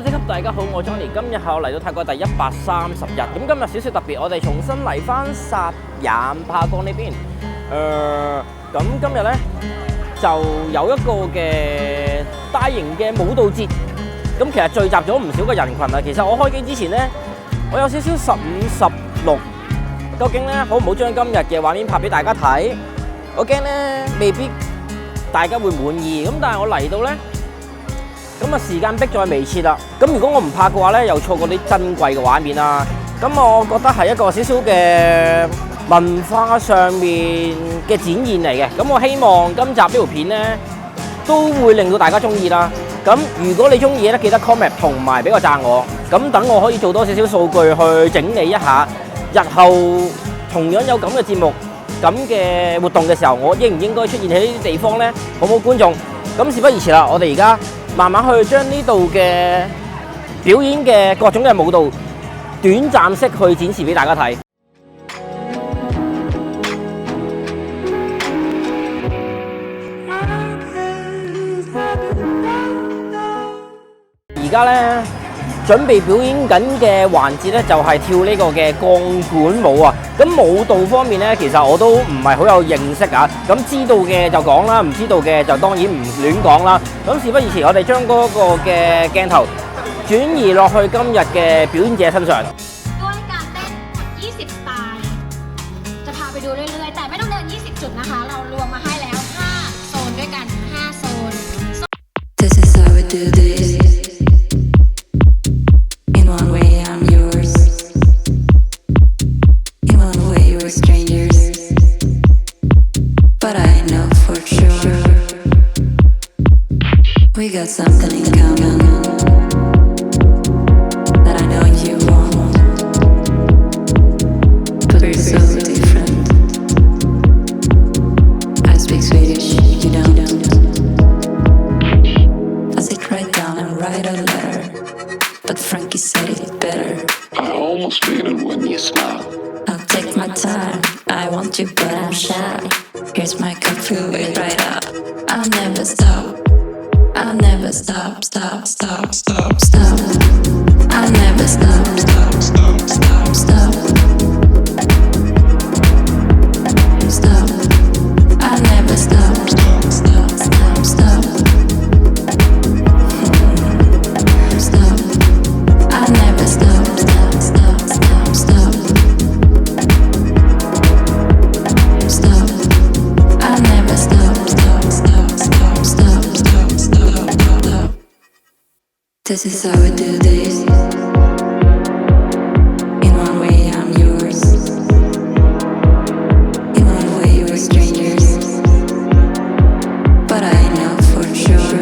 Hello， 即刻大家好，我 Johnny， 今日係我嚟到泰國第130日，咁今日少少特別，我哋重新嚟翻薩雅帕江呢邊。咁今日咧就有一個嘅大型嘅舞蹈節，咁其實聚集咗唔少嘅人群啊。其實我開機之前咧，我有少少15、16，究竟咧好唔好將今日嘅畫面拍俾大家睇？我驚咧未必大家會滿意，咁但係我嚟到咧。咁啊時間迫在眉睫啦，咁如果我唔拍嘅話咧，又錯過啲珍貴嘅畫面啦。咁我覺得係一個少少嘅文化上面嘅展現嚟嘅。咁我希望今集呢條片咧都會令到大家中意啦。咁如果你中意咧，記得 comment 同埋俾個讚我。咁等我可以做多少少數據去整理一下，日後同樣有咁嘅節目、咁嘅活動嘅時候，我應唔應該出現喺呢啲地方咧？好冇觀眾？咁事不宜遲啦，我哋而家慢慢去將呢度嘅表演嘅各種嘅舞蹈短暫式去展示俾大家睇。而家咧準備表演緊嘅環節咧，就係跳呢個嘅鋼管舞啊！咁舞蹈方面咧，其實我都唔係好有認識啊。咁知道嘅就講啦，唔知道嘅就當然唔亂講啦。咁事不宜遲，我哋將嗰個嘅鏡頭轉移落去今日嘅表演者身上。ด้วยการเต้น20สไตล์จะพาไปดูเรื่อยๆแต่ไม่ต้องเดิน20จุดนะคะเรารวมมาให้แล้ว5โซนด้วยกัน5โซน This is how we do this. In one way I'm yours. In one way we're strangers. But I know for sure we got something in common that I know you want. But we're so different. I speak Swedish, you don't. I sit right down and write a letter, but Frankie said it better. I almost feel it when you smile. I'll take my time, I want you but I'm shy. Here's my cup, fill it right up. I'll never stop, I'll never stop, stop, stop, stop, stop. I'll never stop, stop, stop, stop, stop. Stop, I'll never stop, stop, stop, stop, stop. Stop, I'll never stop, stop, stop, stop, stop. Stop, I'll never stop, stop, stop, stop, stop, stop, stop, stop. This is how we do this. In one way I'm yours. In one way we're strangers. But I know for sure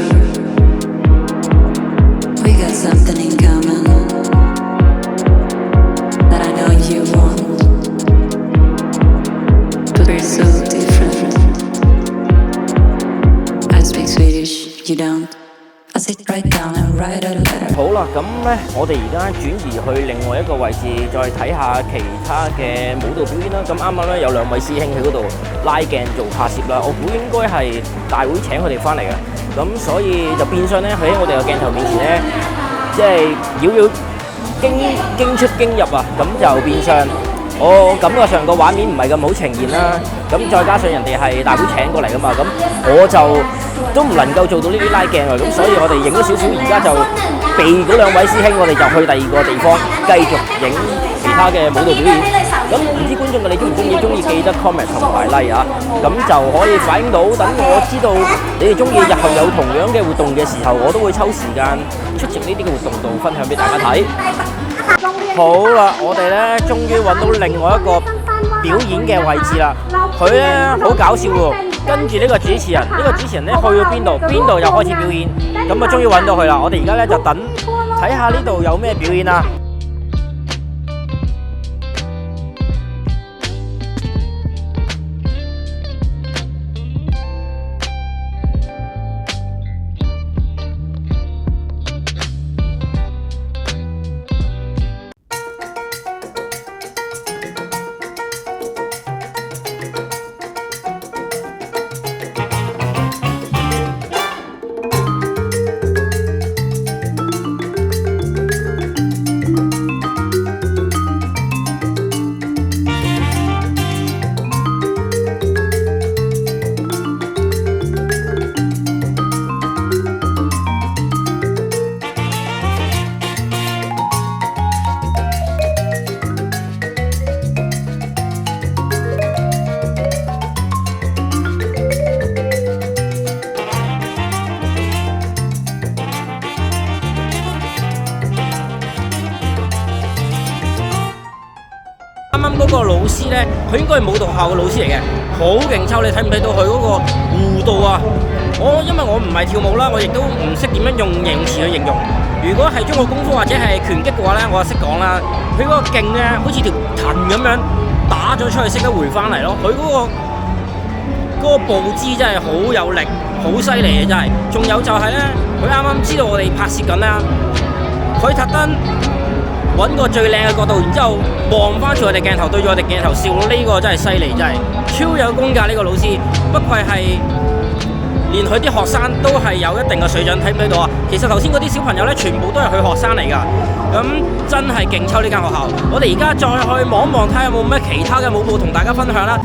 we got something in common that I know you want. But we're so different. I speak Swedish, you don't. I sit right down and write a letter. 好啦，咁咧我哋而家轉移去另外一個位置，再睇下其他嘅舞蹈表演啦。咁啱啱咧有兩位師兄喺嗰度拉鏡做拍攝啦，我估應該係大會請佢哋翻嚟嘅，咁所以就變相咧佢喺我哋嘅鏡頭面前咧，即係妖驚出驚入啊！咁就變相我感覺上個畫面唔係咁好呈現啦。咁再加上人哋係大會請過嚟噶嘛，咁我就都唔能夠做到呢啲拉鏡啊。咁所以我哋影咗少少，而家就避嗰兩位師兄，我哋就去第二個地方繼續影其他嘅舞蹈表演。咁唔知觀眾你中意記得 comment 同埋 like 啊，咁就可以反映到，等我知道你哋中意，日後有同樣嘅活動嘅時候，我都會抽時間出席呢啲嘅活動度分享俾大家睇。好啦，我哋咧終於揾到另外一個表演嘅位置啦。佢咧好搞笑喎，跟住呢個主持人咧去到邊度又開始表演，咁啊終於揾到佢啦。我哋而家咧就等睇下呢度有咩表演啦。個老師咧，佢應該係舞蹈校嘅老師嚟嘅，好勁抽！你睇唔睇到佢嗰個弧度啊？因為我唔係跳舞啦，我亦都唔識點樣用形容詞去形容。如果係中國功夫或者係拳擊嘅話咧，我就識講啦。佢嗰個勁咧，好似條藤咁樣打咗出去，識得回翻嚟咯。佢嗰個步姿真係好有力，好犀利嘅真係。仲有就係咧，佢啱啱知道我哋拍攝緊啦，佢特登揾個最靚嘅角度，然之後望翻住我哋鏡頭，對住我哋鏡頭笑，呢個真係犀利，真係超有功㗎呢個老師，不愧係連佢啲學生都係有一定嘅水準，睇唔睇到啊？其實頭先嗰啲小朋友咧，全部都係佢學生嚟㗎，咁真係勁抽呢間學校。我哋而家再去望一望，睇下有冇咩其他嘅舞步同大家分享啦。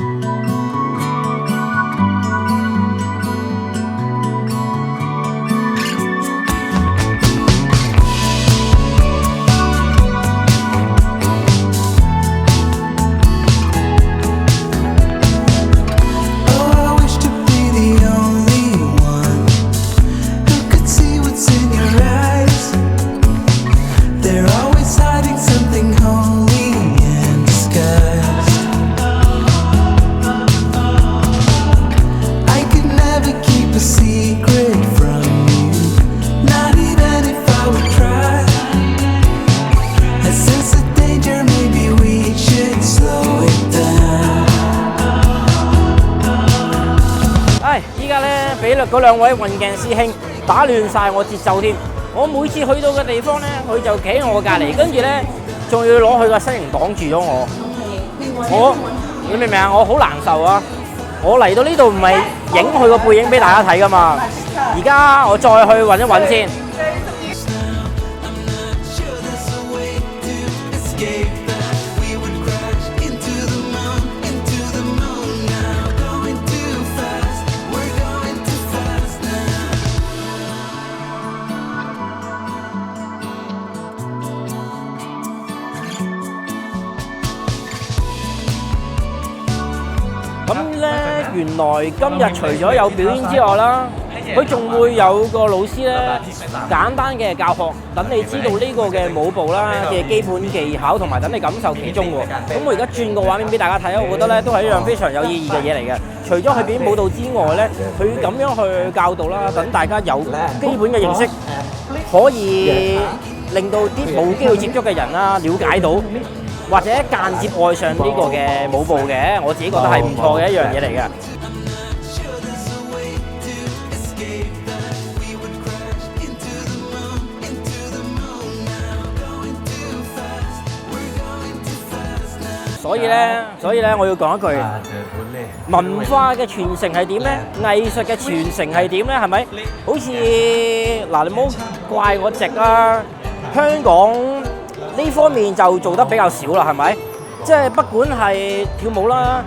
俾嗰兩位運鏡師兄打亂晒我節奏添。我每次去到嘅地方咧，佢就企喺我隔離，跟住咧仲要攞佢個身形擋住咗我。你明唔明啊？我好難受啊！我嚟到呢度唔係影佢個背影俾大家睇噶嘛。而家我再去揾一揾先。咁咧，原來今日除咗有表演之外啦，佢仲會有個老師咧簡單嘅教學，等你知道呢個嘅舞步啦嘅基本技巧，同埋等你感受其中喎。咁我而家轉個畫面俾大家睇，我覺得咧都係一樣非常有意義嘅嘢嚟嘅。除咗佢表演舞蹈之外咧，佢咁樣去教導啦，等大家有基本嘅認識，可以令到啲冇機會接觸嘅人啦了解到。或者間接愛上呢個嘅舞步嘅，我自己覺得係唔錯嘅一樣嘢嚟嘅。所以咧，我要講一句，文化嘅傳承係點咧？藝術嘅傳承係點咧？係咪？好似嗱，你唔好怪我直啦，香港呢方面就做得比較少啦，係咪？即係不管係跳舞啦，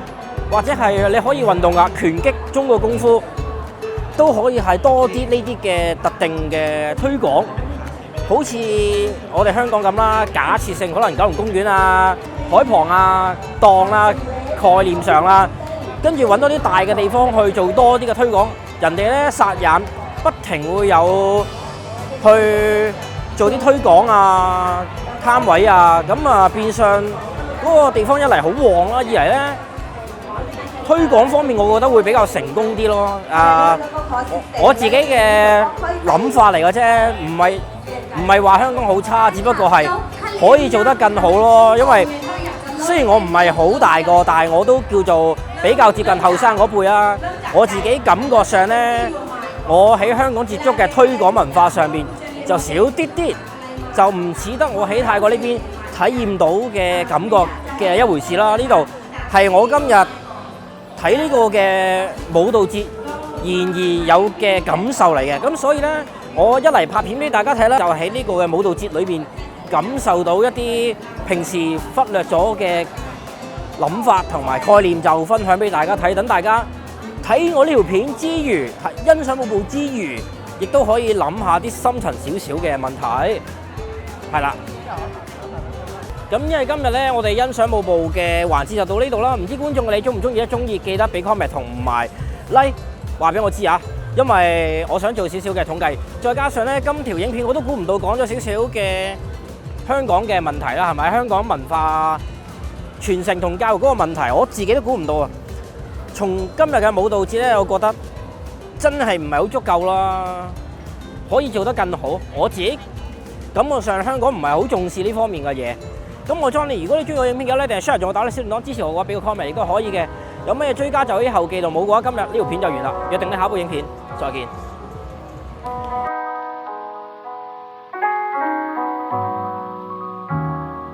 或者係你可以運動啊，拳擊、中國功夫都可以係多啲呢啲嘅特定嘅推廣。好似我哋香港咁啦，假設性可能九龍公園啊、海旁啊、檔啊概念上啦，跟住揾多啲大嘅地方去做多啲嘅推廣。人哋咧殺眼不停會有去做啲推廣啊、攤位啊，咁啊變相嗰個地方一嚟好旺啦，二嚟咧推廣方面我覺得會比較成功啲咯。我自己嘅諗法嚟嘅啫，唔係話香港好差，只不過係可以做得更好咯。因為雖然我唔係好大個，但係我都叫做比較接近後生嗰輩啦。我自己感覺上咧，我喺香港接觸嘅推廣文化上面就少啲啲，就唔似得我喺泰國呢邊體驗到嘅感覺嘅一回事啦。呢度係我今日睇呢個嘅舞蹈節然而有嘅感受嚟嘅，咁所以呢，我一嚟拍片俾大家睇啦，就喺呢個嘅舞蹈節裏邊感受到一啲平時忽略咗嘅諗法同埋概念，就分享俾大家睇，等大家睇我呢條片之餘，欣賞舞步之餘，亦都可以諗下啲深層少少嘅問題，係啦。咁因為今日咧，我哋欣賞舞步嘅環節就到呢度啦。唔知觀眾你中唔中意？中意記得俾 comment 同埋 like 話俾我知啊。因為我想做少少嘅統計，再加上咧今條影片我都估唔到講咗少少嘅香港嘅問題啦，係咪？香港文化傳承同教育嗰個問題，我自己都估唔到啊！從今日嘅舞蹈節咧，我覺得真係唔係好足夠啦，可以做得更好。我自己感覺上香港唔係好重視呢方面嘅嘢。咁我 Johnny，如果你中意我影片嘅咧，定係 share 咗我打啲小鈴鐺支持我嘅話，俾個 comment 亦都可以嘅。有咩追加就喺後記度冇嘅話，今日呢條片就完啦。約定你下一部影片，再見。